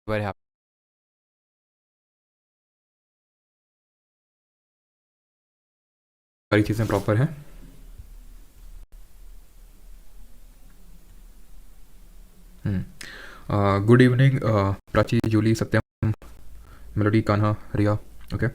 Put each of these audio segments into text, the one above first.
River है, सारी चीज़ें प्रॉपर हैं। गुड इवनिंग प्राची, जूली, सत्यम, मेलोडी, कान्हा, रिया। ओके,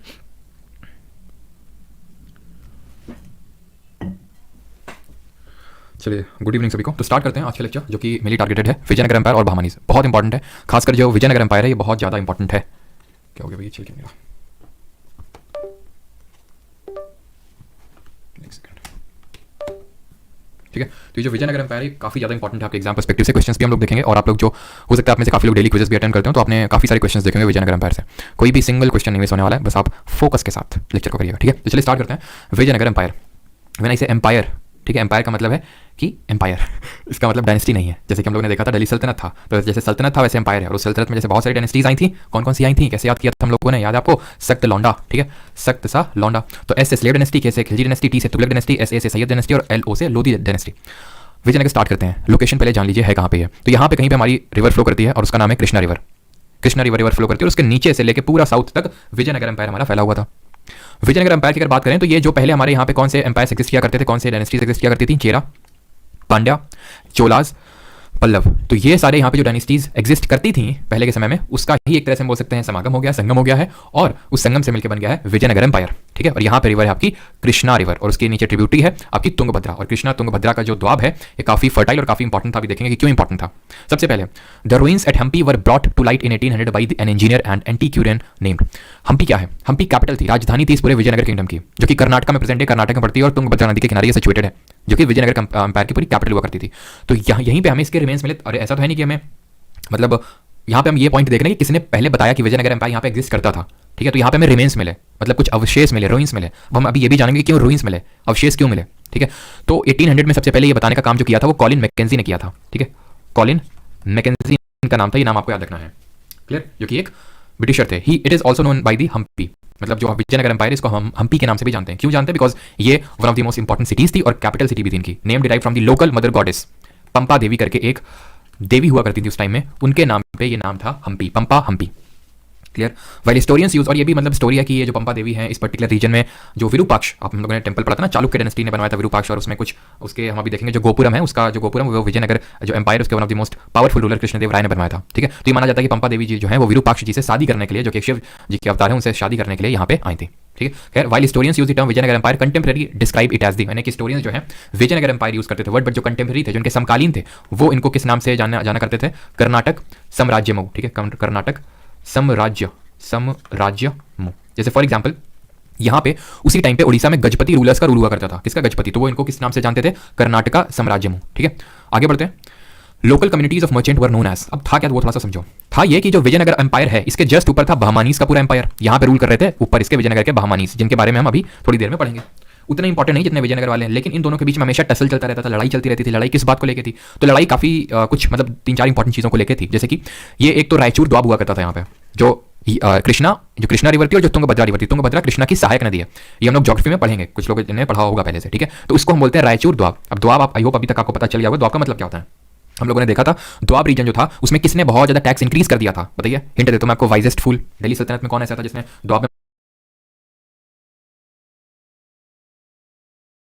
चलिए गुड इवनिंग सभी को। तो स्टार्ट करते हैं आज का लेक्चर, जो कि मेनली टारगेटेड है विजयनगर एम्पायर और बहामनीज। बहुत इंपॉर्टेंट है, खासकर जो विजयनगर एम्पायर है ये बहुत ज़्यादा इंपॉर्टेंट है। क्या हो गया भैया, छिल मेरा, एक सेकंड। ठीक है, तो ये जो विजयनगर एम्पायर है काफ़ी ज़्यादा इंपॉर्टेंट है आपके एग्जाम पर्सपेक्टिव से। क्वेश्चंस भी हम लोग देखेंगे, और आप लोग जो हो सकता है आप में से काफ़ी लोग डेली क्विज़ेस भी अटेंड करते हो, तो आपने काफ़ी सारे क्वेश्चंस देखेंगे विजयनगर एम्पायर से। कोई भी सिंगल क्वेश्चन नहीं मिस होने वाला है, बस आप फोकस के साथ लेक्चर को करिएगा। ठीक है, तो चलिए स्टार्ट करते हैं। विजयनगर एम्पायर, व्हेन आई से एम्पायर, ठीक है, एम्पायर का मतलब है कि एम्पायर इसका मतलब डायनेस्टी नहीं है। जैसे कि हम लोगों ने देखा था दिल्ली सल्तनत था, तो जैसे सल्तनत था वैसे एम्पायर है, और उस सल्तनत में जैसे बहुत सारी डायनेस्टीज आई थी। कौन कौन सी आई थी, कैसे याद किया था हम लोगों ने, याद है आपको? सख्त लौंडा, ठीक है, सख्त सा लौंडा। तो एस से स्लेव डायनेस्टी, के से खिलजी डायनेस्टी, टी से तुगलक डायनेस्टी, एस ए से सैयद डायनेस्टी, और एल ओ से लोधी डायनेस्टी। विजयनगर स्टार्ट करते हैं। लोकेशन पहले जान लीजिए है कहाँ पे है। तो यहाँ पे कहीं पे हमारी रिवर फ्लो करती है, और उसका नाम है Krishna river. Krishna river flow करती है, और उसके नीचे से लेकर पूरा साउथ तक विजयनगर एम्पायर हमारा फैला हुआ था। विजयनगर एम्पायर की अगर बात करें तो ये जो पहले हमारे यहाँ पे कौन से एम्पायर एग्जिस्ट किया करते थे, कौन से डायनेस्टीज एग्जिस्ट किया करती थी? चेरा, पांड्या, चोलाज, पल्लव। तो ये सारे यहाँ पे जो डायनेस्टीज एग्जिस्ट करती थी पहले के समय में, उसका ही एक तरह से हम बोल सकते हैं समागम हो गया, संगम हो गया है, और उस संगम से मिलकर बन गया है विजयनगर एम्पायर। ठीक है, और यहाँ पे रिवर है आपकी कृष्णा रिवर, और उसके नीचे ट्रिब्यूटरी है आपकी तुंगभद्रा। और कृष्णा तुंगभद्रा का जो द्वाब है ये काफी फर्टाइल और काफी इंपॉर्टेंट था। अभी देखेंगे कि क्यों इंपॉर्टेंट था। सबसे पहले, the ruins at Hampi were brought to light in 1800 by an engineer and antiquarian named. Hampi क्या है? हम्पी कैपिटल थी, राजधानी थी इस पूरे विजयनगर किंगडम की, जो कि कर्नाटक में प्रेजेंट है, कर्नाटक में पड़ती है, और तुंगभद्रा नदी के किनारे सिचुएटेड है, जो कि विजयनगर एम्पायर की पूरी कैपिटल हुआ करती थी। तो यहीं पे हमें इसके रिमेन्स मिले। और ऐसा तो है नहीं कि हमें, मतलब यहाँ पे हम ये पॉइंट देख रहे हैं कि किसने पहले बताया कि विजयनगर एम्पायर यहाँ पे एग्जिस्ट करता था। ठीक है, तो यहाँ पे हमें रिमेन्स मिले, मतलब कुछ अवशेष मिले, रूइंस मिले। अब हम अभी ये भी जानेंगे क्यों रूइंस मिले, अवशेष क्यों मिले। ठीक है, तो 1800 में सबसे पहले ये बताने का काम जो किया था वो कॉलिन मैकेंजी ने किया था। ठीक है, कॉलिन मैकेंजी का नाम था, ये नाम आपको याद रखना है, क्लियर, जो कि एक ब्रिटिशर थे। He it is also known by the Hampi, मतलब जो विजयनगर एम्पायर इसको हम हम्पी के नाम से भी जानते हैं। क्यों जानते हैं? बिकॉज ये one of the most important cities थी, और कैपिटल सिटी भी थी इनकी। Name derive from the local mother goddess Pampa Devi करके एक देवी हुआ करती थी उस टाइम में, उनके नाम पे ये नाम था Hampi, Pampa Hampi, clear. While historians use, और ये भी मतलब स्टोरी है कि ये जो पंपा देवी है इस पर्टिकुलर रीजन में जो विरूपाक्ष, आप हम लोगों ने टेंपल पढ़ा था ना, चालुक्य डायनेस्टी ने बनवाया था विरूपाक्ष, और उसमें कुछ उसके हम अभी देखेंगे जो गोपुरम है, उसका जो गोपुरम वो विजयनगर जो एम्पायर उसके one of the most powerful ruler Krishnadeva Raya ने बनवाया था। ठीक है, तो ये माना जाता है कि पंपा देवी जी जो है वो विरूपाक्ष जी से शादी करने के लिए, जो कि शिव जी के अवतार है, उनसे शादी करने के लिए यहाँ पे आई थी। ठीक है, खैर while historians use the term Vijayanagara empire contemporary describe it as the, यानी कि हिस्टोरियंस जो है विजयनगर एम्पायर यूज करते थे वर्ड, बट जो कंटेम्पररी थे, जो उनके समकालीन थे, वो इनको किस नाम से जाना करते थे? कर्नाटक साम्राज्यमो। ठीक है, कर्नाटक साम्राज्यमो। जैसे फॉर एग्जांपल यहाँ पे उसी टाइम पे उड़ीसा में गजपति रूलर्स का रूल हुआ करता था। किसका? गजपति। तो वो इनको किस नाम से जानते थे? कर्नाटका साम्राज्यमो। ठीक है, आगे बढ़ते हैं। Local communities of merchant were known as, अब था क्या वो थोड़ा सा समझो। था ये कि जो विजयनगर एम्पायर है इसके जस्ट ऊपर था बहमानीज का पूरा एम्पायर, यहाँ पे रूल कर रहे थे ऊपर इसके विजयनगर के बहमानीज, जिनके बारे में हम अभी थोड़ी देर में पढ़ेंगे। उतने इंपॉर्टेंट नहीं जितने विजयनगर वाले हैं, लेकिन इन दोनों के बीच में हमेशा टसल चलता रहता था, लड़ाई चलती रहती थी। लड़ाई किस बात को लेकर थी? तो लड़ाई काफी कुछ मतलब 3-4 इंपॉर्टेंट चीजों को लेकर थी। जैसे कि ये एक तो रायचूर द्वाब हुआ करता था यहाँ पे, जो कृष्णा रिवर थी, और जो तुंगभद्रा रिवर थी। तुंगभद्रा कृष्णा की सहायक नदी है, ये हम लोग ज्योग्राफी में पढ़ेंगे, कुछ लोग ने पढ़ा होगा पहले से। ठीक है, तो उसको हम बोलते हैं रायचूर द्वाब। अब द्वाब आप आई होप अभी तक आपको पता चल गया होगा द्वाब का मतलब क्या होता है। हम लोगों ने देखा था द्वाब रीजन जो था उसमें किसने बहुत ज्यादा टैक्स इंक्रीज कर दिया था, बताइए, हिंट देता हूं मैं आपको। वाइजेस्ट फूल, दिल्ली सल्तनत में कौन ऐसा था जिसने द्वाब में